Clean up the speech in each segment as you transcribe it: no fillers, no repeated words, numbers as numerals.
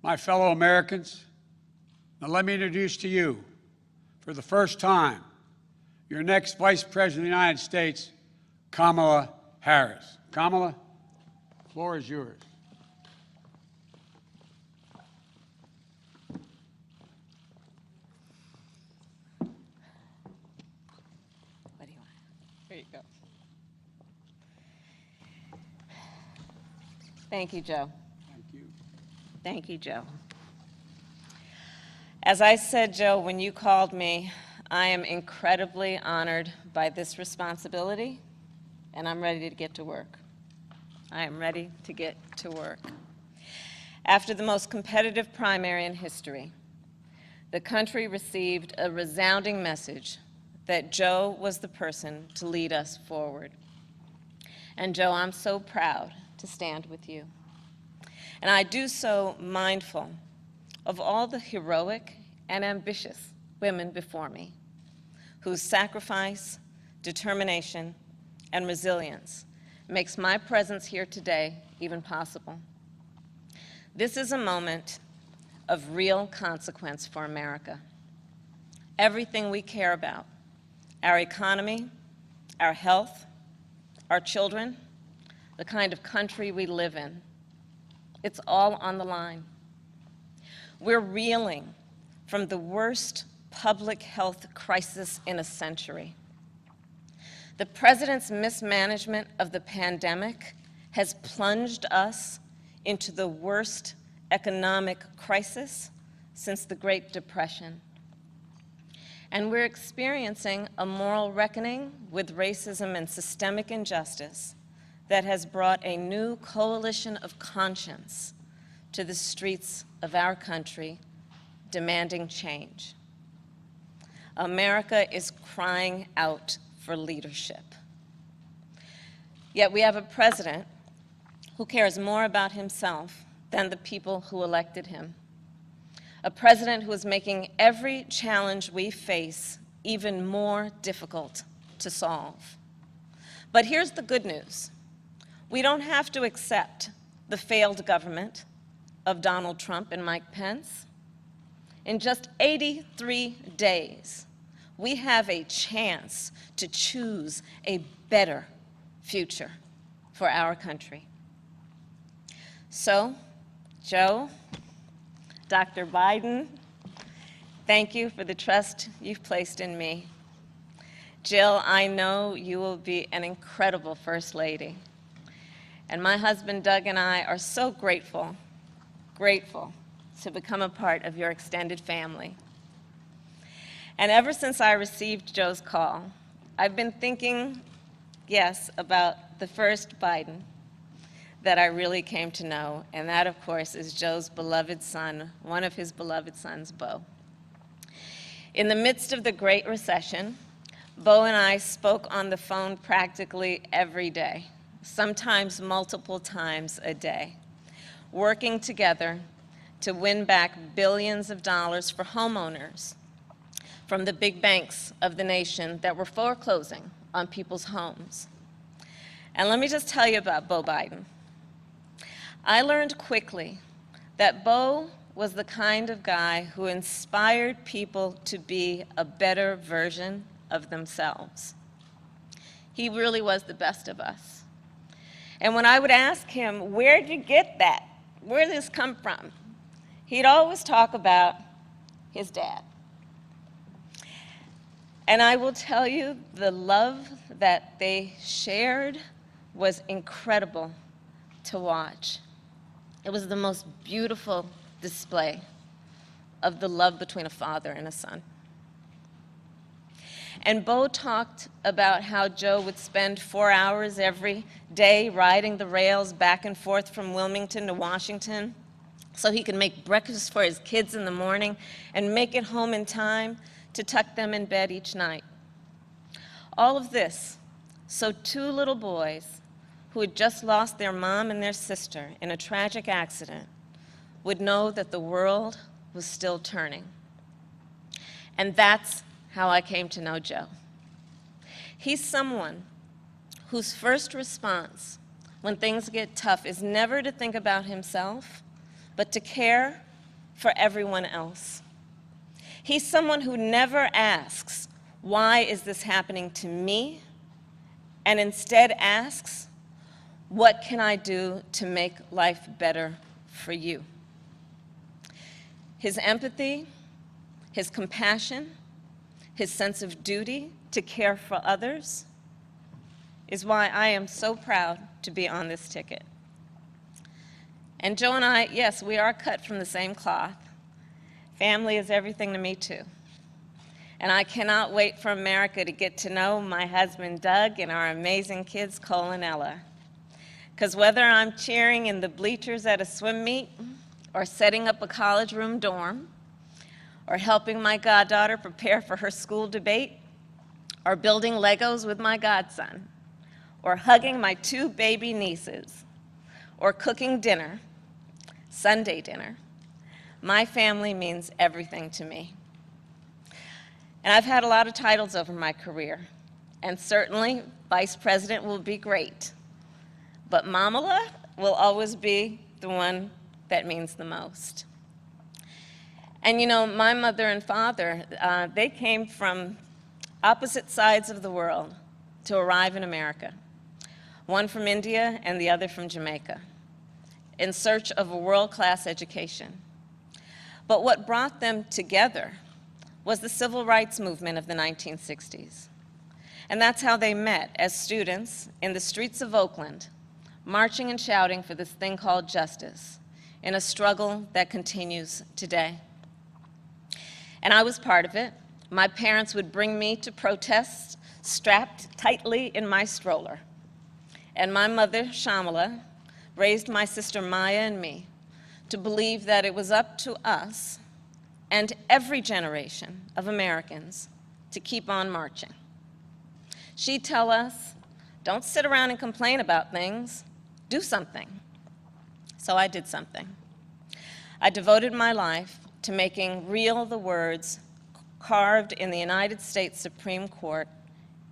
My fellow Americans, now let me introduce to you, for the first time, your next Vice President of the United States, Kamala Harris. Kamala, the floor is yours. What do you want? Here you go. Thank you, Joe. Thank you. Thank you, Joe. As I said, Joe, when you called me, I am incredibly honored by this responsibility, and I'm ready to get to work. I am ready to get to work. After the most competitive primary in history, the country received a resounding message that Joe was the person to lead us forward. And Joe, I'm so proud to stand with you. And I do so mindful of all the heroic and ambitious women before me, whose sacrifice, determination, and resilience makes my presence here today even possible. This is a moment of real consequence for America. Everything we care about, our economy, our health, our children, the kind of country we live in, it's all on the line. We're reeling from the worst public health crisis in a century. The president's mismanagement of the pandemic has plunged us into the worst economic crisis since the Great Depression. And we're experiencing a moral reckoning with racism and systemic injustice that has brought a new coalition of conscience to the streets of our country, demanding change. America is crying out for leadership. Yet we have a president who cares more about himself than the people who elected him. A president who is making every challenge we face even more difficult to solve. But here's the good news. We don't have to accept the failed government of Donald Trump and Mike Pence. In just 83 days, we have a chance to choose a better future for our country. So, Joe, Dr. Biden, thank you for the trust you've placed in me. Jill, I know you will be an incredible First Lady. And my husband, Doug, and I are so grateful to become a part of your extended family. And ever since I received Joe's call, I've been thinking, yes, about the first Biden that I really came to know, and that, of course, is Joe's beloved son, one of his beloved sons, Beau. In the midst of the Great Recession, Beau and I spoke on the phone practically every day, sometimes multiple times a day, working together to win back billions of dollars for homeowners from the big banks of the nation that were foreclosing on people's homes. And let me just tell you about Beau Biden. I learned quickly that Beau was the kind of guy who inspired people to be a better version of themselves. He really was the best of us. And when I would ask him, where'd you get that? Where did this come from? He'd always talk about his dad. And I will tell you, the love that they shared was incredible to watch. It was the most beautiful display of the love between a father and a son. And Beau talked about how Joe would spend 4 hours every day riding the rails back and forth from Wilmington to Washington so he could make breakfast for his kids in the morning and make it home in time to tuck them in bed each night. All of this so 2 little boys who had just lost their mom and their sister in a tragic accident would know that the world was still turning. And that's how I came to know Joe. He's someone whose first response when things get tough is never to think about himself, but to care for everyone else. He's someone who never asks, why is this happening to me? And instead asks, what can I do to make life better for you? His empathy, his compassion, his sense of duty to care for others is why I am so proud to be on this ticket. And Joe and I, yes, we are cut from the same cloth. Family is everything to me, too. And I cannot wait for America to get to know my husband, Doug, and our amazing kids, Cole and Ella. Because whether I'm cheering in the bleachers at a swim meet, or setting up a college room dorm, or helping my goddaughter prepare for her school debate, or building Legos with my godson, or hugging my 2 baby nieces, or cooking dinner, Sunday dinner, my family means everything to me. And I've had a lot of titles over my career, and certainly vice president will be great, but Kamala will always be the one that means the most. And you know, my mother and father, they came from opposite sides of the world to arrive in America, one from India and the other from Jamaica, in search of a world-class education. But what brought them together was the civil rights movement of the 1960s. And that's how they met, as students in the streets of Oakland, marching and shouting for this thing called justice, in a struggle that continues today. And I was part of it. My parents would bring me to protests strapped tightly in my stroller. And my mother, Kamala, raised my sister Maya and me to believe that it was up to us and every generation of Americans to keep on marching. She'd tell us, don't sit around and complain about things, do something. So I did something. I devoted my life to making real the words carved in the United States Supreme Court,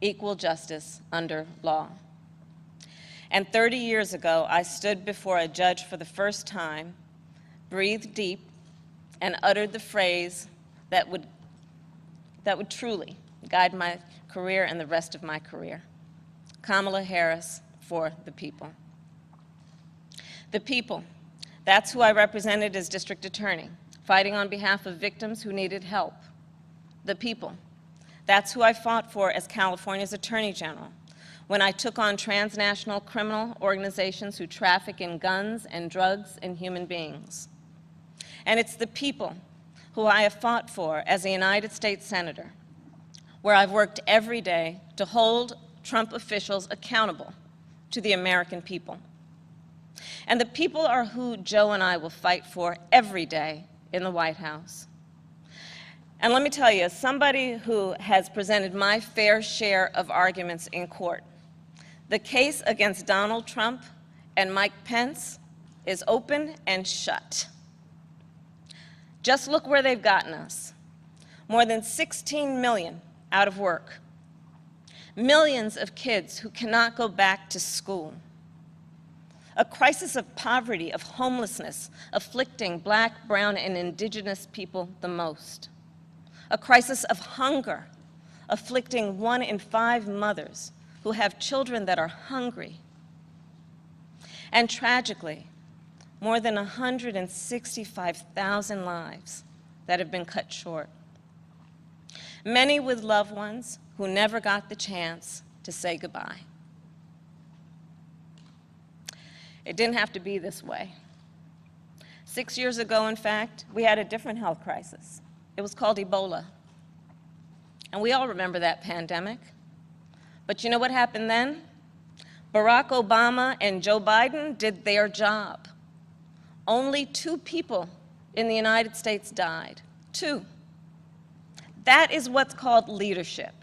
equal justice under law. And 30 years ago, I stood before a judge for the first time, breathed deep, and uttered the phrase that would truly guide my career and the rest of my career. Kamala Harris for the people. The people, that's who I represented as district attorney, fighting on behalf of victims who needed help. The people, that's who I fought for as California's Attorney General, when I took on transnational criminal organizations who traffic in guns and drugs and human beings. And it's the people who I have fought for as a United States Senator, where I've worked every day to hold Trump officials accountable to the American people. And the people are who Joe and I will fight for every day in the White House. And let me tell you, as somebody who has presented my fair share of arguments in court, the case against Donald Trump and Mike Pence is open and shut. Just look where they've gotten us. More than 16 million out of work. Millions of kids who cannot go back to school. A crisis of poverty, of homelessness, afflicting Black, brown, and indigenous people the most. A crisis of hunger, afflicting 1 in 5 mothers who have children that are hungry. And tragically, more than 165,000 lives that have been cut short. Many with loved ones who never got the chance to say goodbye. It didn't have to be this way. 6 years ago, in fact, we had a different health crisis. It was called Ebola. And we all remember that pandemic. But you know what happened then? Barack Obama and Joe Biden did their job. Only 2 people in the United States died. 2. That is what's called leadership.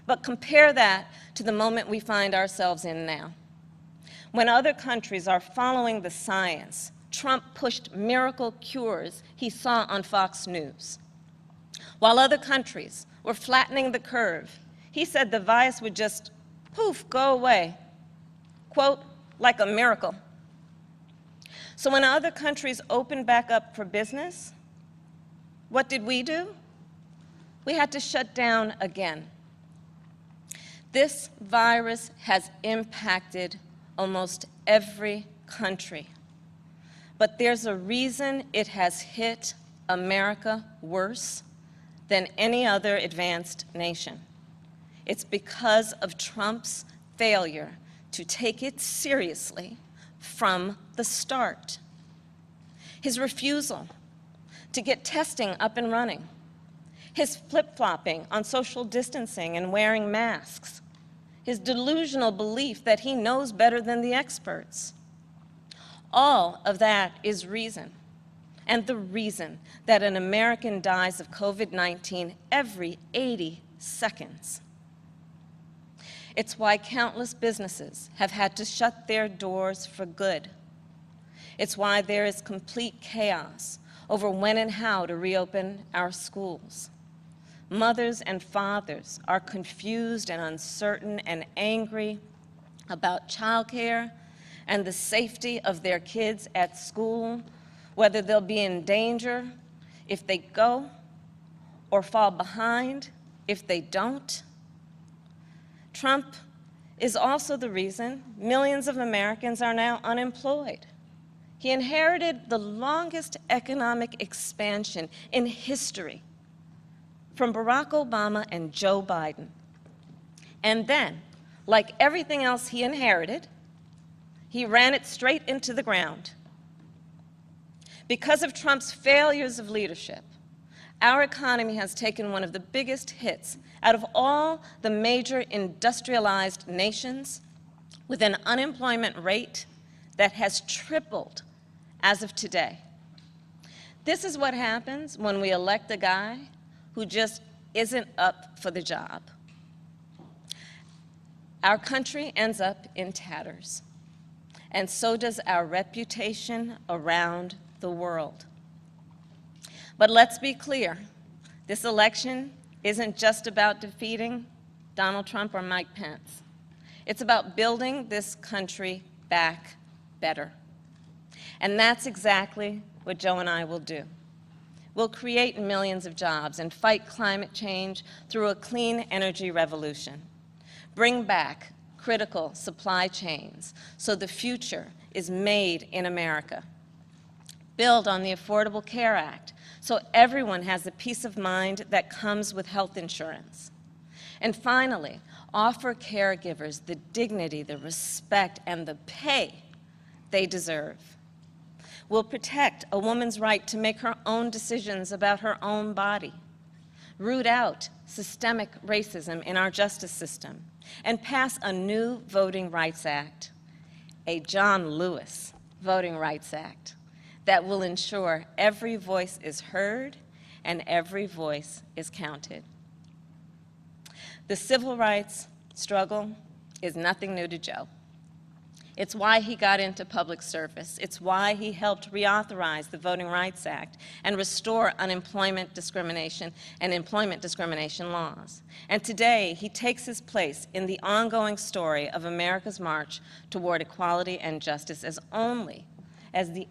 But compare that to the moment we find ourselves in now. When other countries are following the science, Trump pushed miracle cures he saw on Fox News. While other countries were flattening the curve, he said the virus would just, poof, go away. Quote, like a miracle. So when other countries opened back up for business, what did we do? We had to shut down again. This virus has impacted almost every country. But there's a reason it has hit America worse than any other advanced nation. It's because of Trump's failure to take it seriously from the start. His refusal to get testing up and running, his flip-flopping on social distancing and wearing masks, his delusional belief that he knows better than the experts. All of that is reason, and the reason that an American dies of COVID-19 every 80 seconds. It's why countless businesses have had to shut their doors for good. It's why there is complete chaos over when and how to reopen our schools. Mothers and fathers are confused and uncertain and angry about childcare and the safety of their kids at school, whether they'll be in danger if they go or fall behind if they don't. Trump is also the reason millions of Americans are now unemployed. He inherited the longest economic expansion in history from Barack Obama and Joe Biden. And then, like everything else he inherited, he ran it straight into the ground. Because of Trump's failures of leadership, our economy has taken one of the biggest hits out of all the major industrialized nations, with an unemployment rate that has tripled as of today. This is what happens when we elect a guy who just isn't up for the job. Our country ends up in tatters, and so does our reputation around the world. But let's be clear, this election isn't just about defeating Donald Trump or Mike Pence. It's about building this country back better. And that's exactly what Joe and I will do. We'll create millions of jobs and fight climate change through a clean energy revolution. Bring back critical supply chains so the future is made in America. Build on the Affordable Care Act so everyone has the peace of mind that comes with health insurance. And finally, offer caregivers the dignity, the respect, and the pay they deserve. We'll protect a woman's right to make her own decisions about her own body, root out systemic racism in our justice system, and pass a new Voting Rights Act, a John Lewis Voting Rights Act, that will ensure every voice is heard and every voice is counted. The civil rights struggle is nothing new to Joe. It's why he got into public service. It's why he helped reauthorize the Voting Rights Act and restore unemployment discrimination and employment discrimination laws. And today, he takes his place in the ongoing story of America's march toward equality and justice as the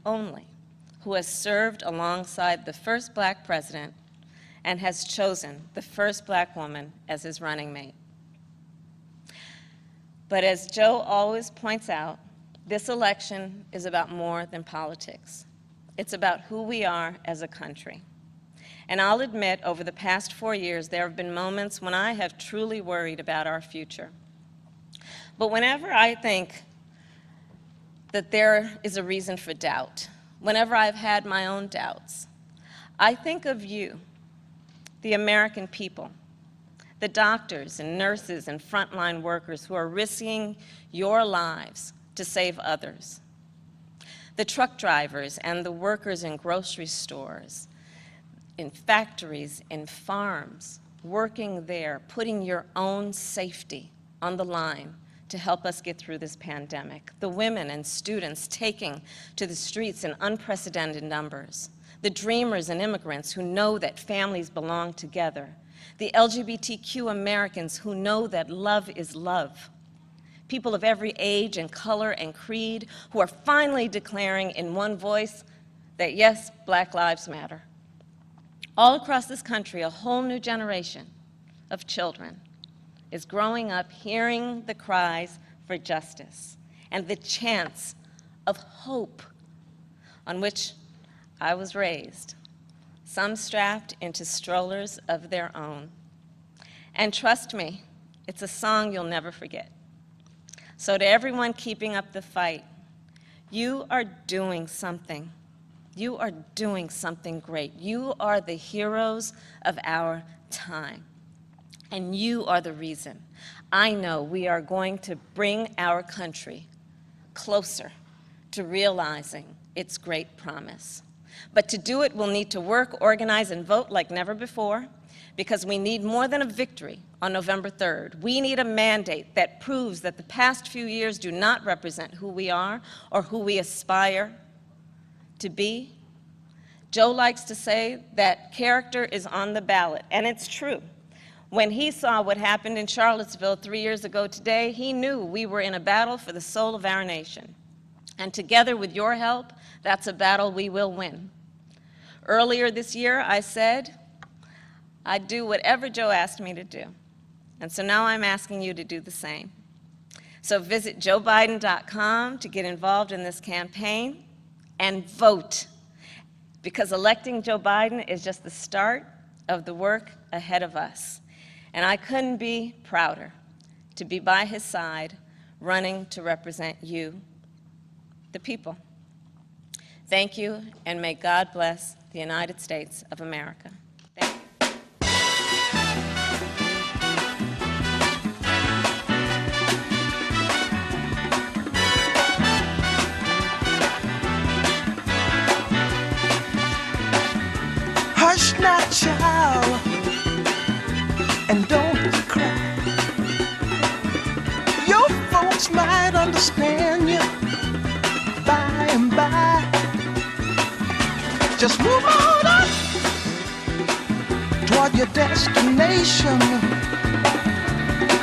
only who has served alongside the first black president and has chosen the first black woman as his running mate. But as Joe always points out, this election is about more than politics. It's about who we are as a country. And I'll admit, over the past 4 years, there have been moments when I have truly worried about our future. But whenever I think that there is a reason for doubt, whenever I've had my own doubts, I think of you, the American people, the doctors and nurses and frontline workers who are risking your lives to save others, the truck drivers and the workers in grocery stores, in factories, in farms, working there, putting your own safety on the line to help us get through this pandemic, the women and students taking to the streets in unprecedented numbers, the dreamers and immigrants who know that families belong together, the LGBTQ Americans who know that love is love, people of every age and color and creed who are finally declaring in one voice that yes, Black Lives Matter. All across this country, a whole new generation of children is growing up hearing the cries for justice and the chants of hope on which I was raised, some strapped into strollers of their own. And trust me, it's a song you'll never forget. So to everyone keeping up the fight, you are doing something. You are doing something great. You are the heroes of our time. And you are the reason I know we are going to bring our country closer to realizing its great promise. But to do it, we'll need to work, organize, and vote like never before, because we need more than a victory on November 3rd. We need a mandate that proves that the past few years do not represent who we are or who we aspire to be. Joe likes to say that character is on the ballot, and it's true. When he saw what happened in Charlottesville 3 years ago today, he knew we were in a battle for the soul of our nation. And together with your help, that's a battle we will win. Earlier this year, I said I'd do whatever Joe asked me to do. And so now I'm asking you to do the same. So visit joebiden.com to get involved in this campaign and vote, because electing Joe Biden is just the start of the work ahead of us. And I couldn't be prouder to be by his side, running to represent you, the people. Thank you, and may God bless the United States of America. Thank you. Hush now, child, and don't cry. Your folks might understand you by and by. Just move on up toward your destination,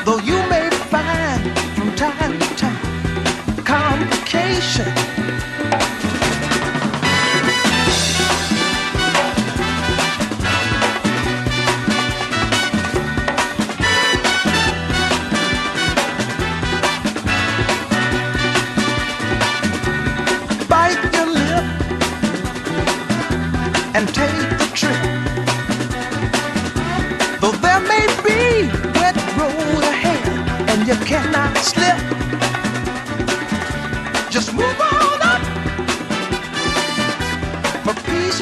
though you may find from time to time complication. And take the trip, though there may be wet road ahead and you cannot slip. Just move on up for peace.